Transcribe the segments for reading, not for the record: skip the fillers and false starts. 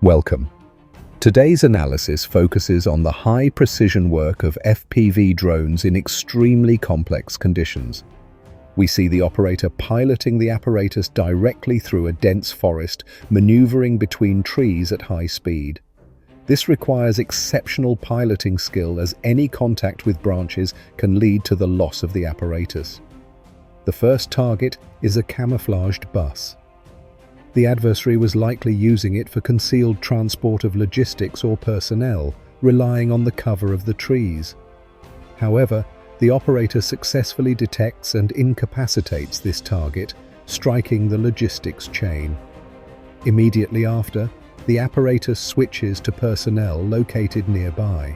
Welcome. Today's analysis focuses on the high-precision work of FPV drones in extremely complex conditions. We see the operator piloting the apparatus directly through a dense forest, maneuvering between trees at high speed. This requires exceptional piloting skill, as any contact with branches can lead to the loss of the apparatus. The first target is a camouflaged bus. The adversary was likely using it for concealed transport of logistics or personnel, relying on the cover of the trees. However, the operator successfully detects and incapacitates this target, striking the logistics chain. Immediately after, the apparatus switches to personnel located nearby.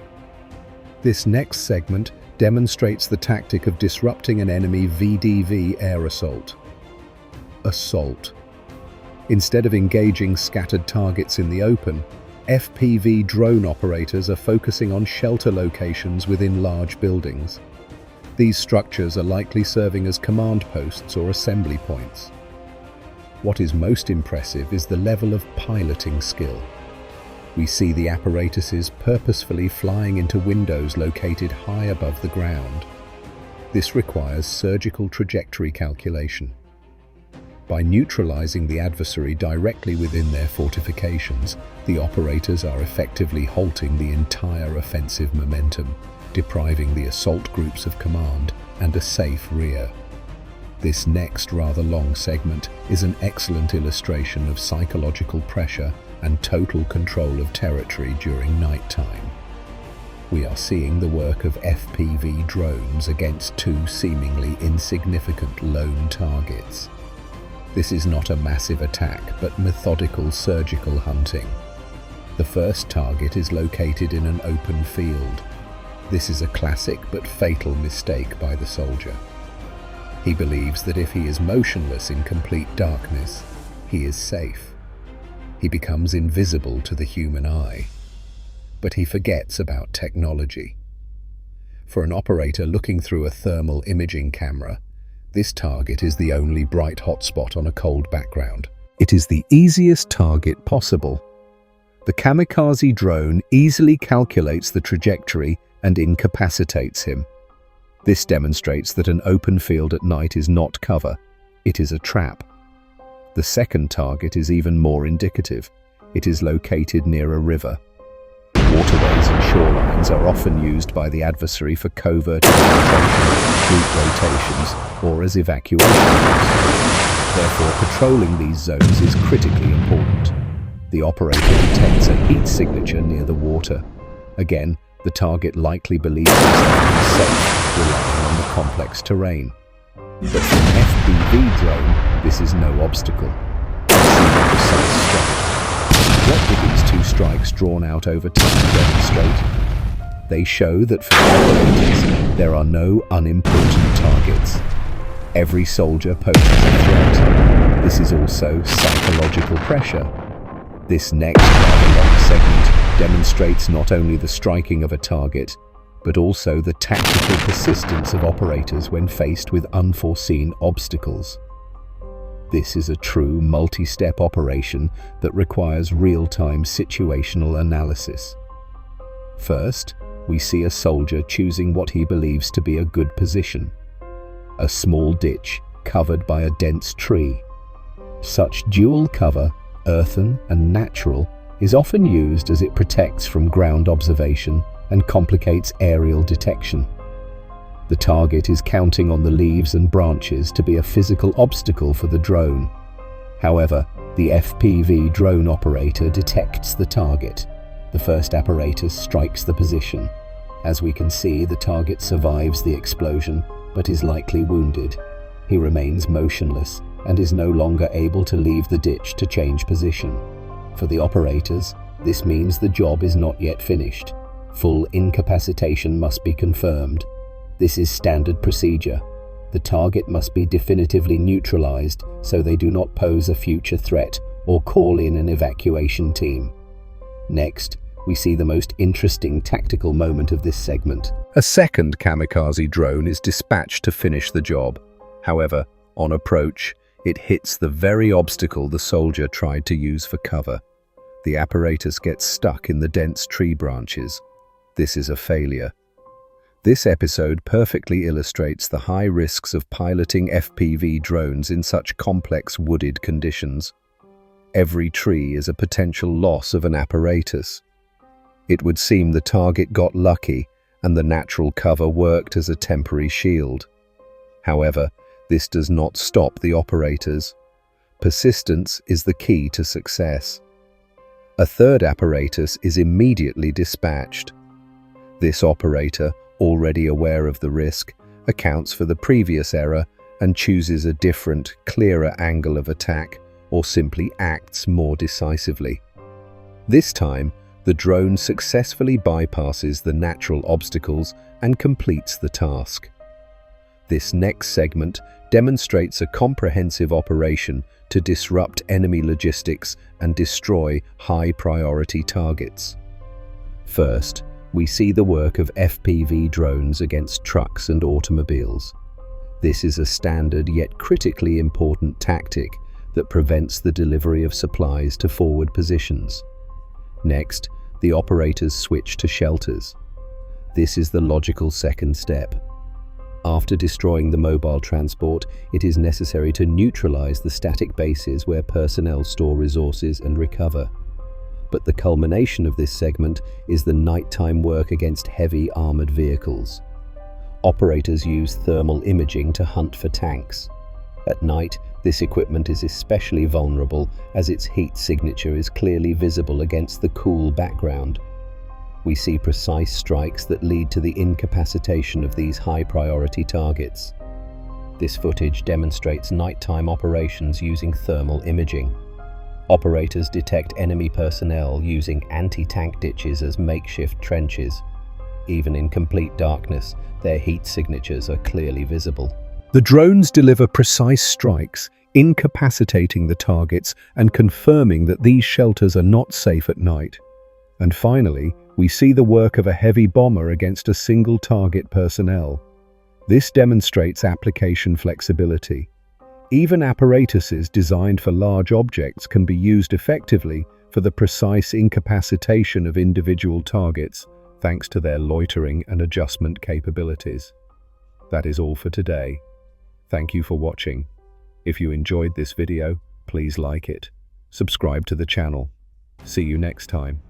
This next segment demonstrates the tactic of disrupting an enemy VDV air assault. Assault. Instead of engaging scattered targets in the open, FPV drone operators are focusing on shelter locations within large buildings. These structures are likely serving as command posts or assembly points. What is most impressive is the level of piloting skill. We see the apparatuses purposefully flying into windows located high above the ground. This requires surgical trajectory calculation. By neutralizing the adversary directly within their fortifications, the operators are effectively halting the entire offensive momentum, depriving the assault groups of command and a safe rear. This next rather long segment is an excellent illustration of psychological pressure and total control of territory during nighttime. We are seeing the work of FPV drones against two seemingly insignificant lone targets. This is not a massive attack, but methodical surgical hunting. The first target is located in an open field. This is a classic but fatal mistake by the soldier. He believes that if he is motionless in complete darkness, he is safe. He becomes invisible to the human eye. But he forgets about technology. For an operator looking through a thermal imaging camera, this target is the only bright hotspot on a cold background. It is the easiest target possible. The kamikaze drone easily calculates the trajectory and incapacitates him. This demonstrates that an open field at night is not cover, it is a trap. The second target is even more indicative. It is located near a river. Waterways and shorelines are often used by the adversary for covert infiltration, route rotations, or as evacuation routes. Therefore, patrolling these zones is critically important. The operator detects a heat signature near the water. Again, the target likely believes himself to be safe, relying on the complex terrain. But for an FPV drone, this is no obstacle. We see the precise strike. What do these two strikes drawn out over time demonstrate? They show that for the operators, there are no unimportant targets. Every soldier poses a threat. This is also psychological pressure. This next rather long segment demonstrates not only the striking of a target, but also the tactical persistence of operators when faced with unforeseen obstacles. This is a true multi-step operation that requires real-time situational analysis. First, we see a soldier choosing what he believes to be a good position. A small ditch covered by a dense tree. Such dual cover, earthen and natural, is often used as it protects from ground observation and complicates aerial detection. The target is counting on the leaves and branches to be a physical obstacle for the drone. However, the FPV drone operator detects the target. The first apparatus strikes the position. As we can see, the target survives the explosion, but is likely wounded. He remains motionless and is no longer able to leave the ditch to change position. For the operators, this means the job is not yet finished. Full incapacitation must be confirmed. This is standard procedure. The target must be definitively neutralized so they do not pose a future threat or call in an evacuation team. Next, we see the most interesting tactical moment of this segment. A second kamikaze drone is dispatched to finish the job. However, on approach, it hits the very obstacle the soldier tried to use for cover. The apparatus gets stuck in the dense tree branches. This is a failure. This episode perfectly illustrates the high risks of piloting FPV drones in such complex wooded conditions. Every tree is a potential loss of an apparatus. It would seem the target got lucky and the natural cover worked as a temporary shield. However, this does not stop the operators. Persistence is the key to success. A third apparatus is immediately dispatched. This operator, already aware of the risk, accounts for the previous error and chooses a different, clearer angle of attack, or simply acts more decisively. This time, the drone successfully bypasses the natural obstacles and completes the task. This next segment demonstrates a comprehensive operation to disrupt enemy logistics and destroy high-priority targets. First, we see the work of FPV drones against trucks and automobiles. This is a standard yet critically important tactic that prevents the delivery of supplies to forward positions. Next, the operators switch to shelters. This is the logical second step. After destroying the mobile transport, it is necessary to neutralize the static bases where personnel store resources and recover. But the culmination of this segment is the nighttime work against heavy armored vehicles. Operators use thermal imaging to hunt for tanks. At night, this equipment is especially vulnerable as its heat signature is clearly visible against the cool background. We see precise strikes that lead to the incapacitation of these high-priority targets. This footage demonstrates nighttime operations using thermal imaging. Operators detect enemy personnel using anti-tank ditches as makeshift trenches. Even in complete darkness, their heat signatures are clearly visible. The drones deliver precise strikes, incapacitating the targets and confirming that these shelters are not safe at night. And finally, we see the work of a heavy bomber against a single target personnel. This demonstrates application flexibility. Even apparatuses designed for large objects can be used effectively for the precise incapacitation of individual targets, thanks to their loitering and adjustment capabilities. That is all for today. Thank you for watching. If you enjoyed this video, please like it. Subscribe to the channel. See you next time.